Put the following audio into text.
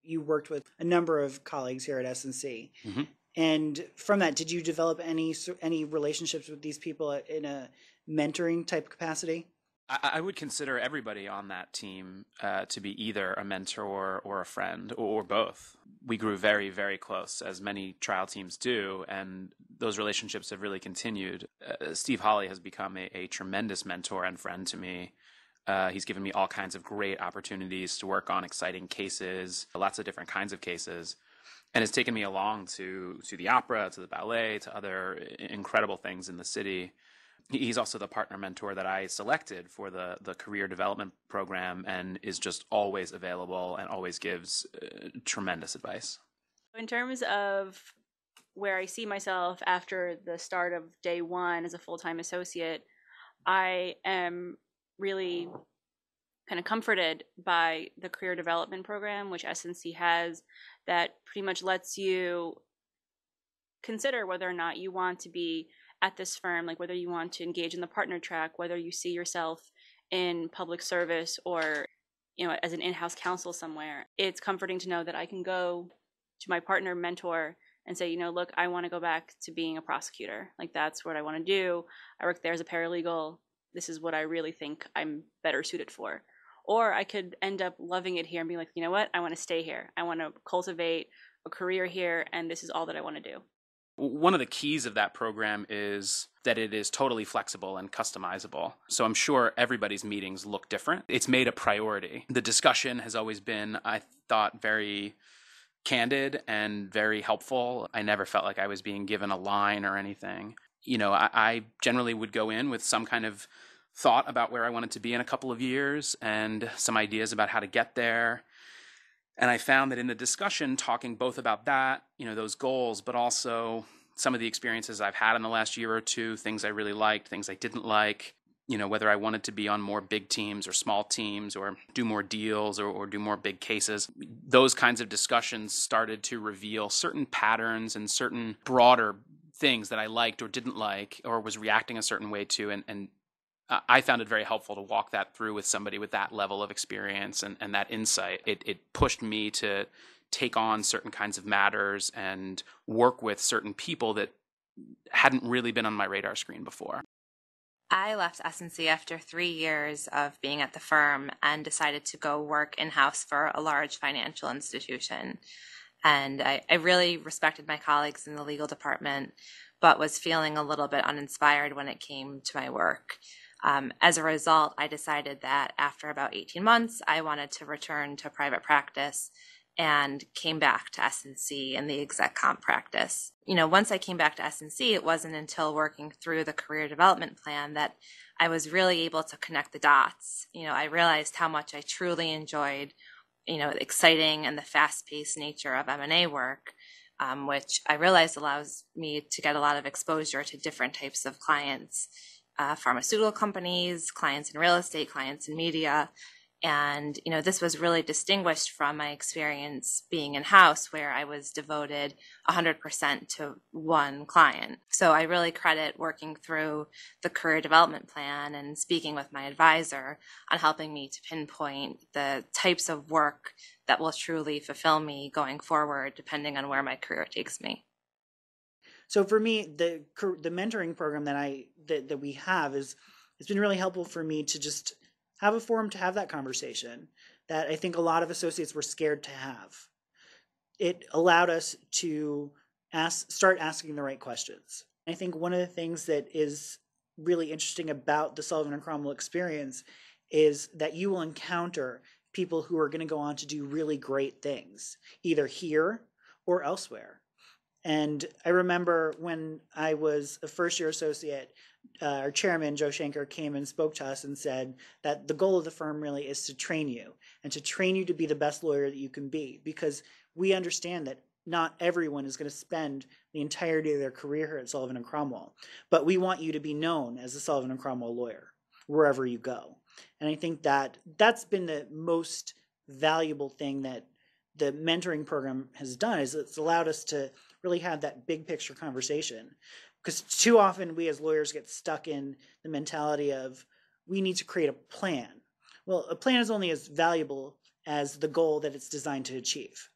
you worked with a number of colleagues here at SNC. Mm-hmm. And from that, did you develop any relationships with these people in a mentoring type capacity? I would consider everybody on that team to be either a mentor or a friend or both. We grew very, very close, as many trial teams do, and those relationships have really continued. Steve Hawley has become a tremendous mentor and friend to me. He's given me all kinds of great opportunities to work on exciting cases, lots of different kinds of cases, and has taken me along to the opera, to the ballet, to other incredible things in the city. He's also the partner mentor that I selected for the career development program and is just always available and always gives tremendous advice. In terms of where I see myself after the start of day one as a full-time associate, I am really kind of comforted by the career development program, which SNC has, that pretty much lets you consider whether or not you want to be at this firm, like whether you want to engage in the partner track, whether you see yourself in public service or, as an in-house counsel somewhere. It's comforting to know that I can go to my partner mentor and say, look, I want to go back to being a prosecutor. Like, that's what I want to do. I work there as a paralegal. This is what I really think I'm better suited for. Or I could end up loving it here and be like, you know what? I want to stay here. I want to cultivate a career here, and this is all that I want to do. One of the keys of that program is that it is totally flexible and customizable. So I'm sure everybody's meetings look different. It's made a priority. The discussion has always been, I thought, very candid and very helpful. I never felt like I was being given a line or anything. I generally would go in with some kind of thought about where I wanted to be in a couple of years and some ideas about how to get there. And I found that in the discussion, talking both about that, those goals, but also some of the experiences I've had in the last year or two, things I really liked, things I didn't like, whether I wanted to be on more big teams or small teams or do more deals or do more big cases, those kinds of discussions started to reveal certain patterns and certain broader things that I liked or didn't like or was reacting a certain way to. And I found it very helpful to walk that through with somebody with that level of experience and that insight. It pushed me to take on certain kinds of matters and work with certain people that hadn't really been on my radar screen before. I left SNC after 3 years of being at the firm and decided to go work in-house for a large financial institution. And I really respected my colleagues in the legal department, but was feeling a little bit uninspired when it came to my work. As a result, I decided that after about 18 months, I wanted to return to private practice and came back to SNC in the exec comp practice. Once I came back to SNC, it wasn't until working through the career development plan that I was really able to connect the dots. I realized how much I truly enjoyed, the exciting and the fast-paced nature of M&A work, which I realized allows me to get a lot of exposure to different types of clients. Pharmaceutical companies, clients in real estate, clients in media. And, this was really distinguished from my experience being in-house where I was devoted 100% to one client. So I really credit working through the career development plan and speaking with my advisor on helping me to pinpoint the types of work that will truly fulfill me going forward, depending on where my career takes me. So for me, the mentoring program that we have it's been really helpful for me to just have a forum to have that conversation that I think a lot of associates were scared to have. It allowed us to start asking the right questions. I think one of the things that is really interesting about the Sullivan and Cromwell experience is that you will encounter people who are going to go on to do really great things, either here or elsewhere. And I remember when I was a first-year associate, our chairman, Joe Schenker, came and spoke to us and said that the goal of the firm really is to train you and to train you to be the best lawyer that you can be, because we understand that not everyone is going to spend the entirety of their career here at Sullivan & Cromwell, but we want you to be known as a Sullivan & Cromwell lawyer wherever you go. And I think that that's been the most valuable thing that the mentoring program has done, is it's allowed us to really have that big picture conversation. Because too often we as lawyers get stuck in the mentality of we need to create a plan. Well, a plan is only as valuable as the goal that it's designed to achieve.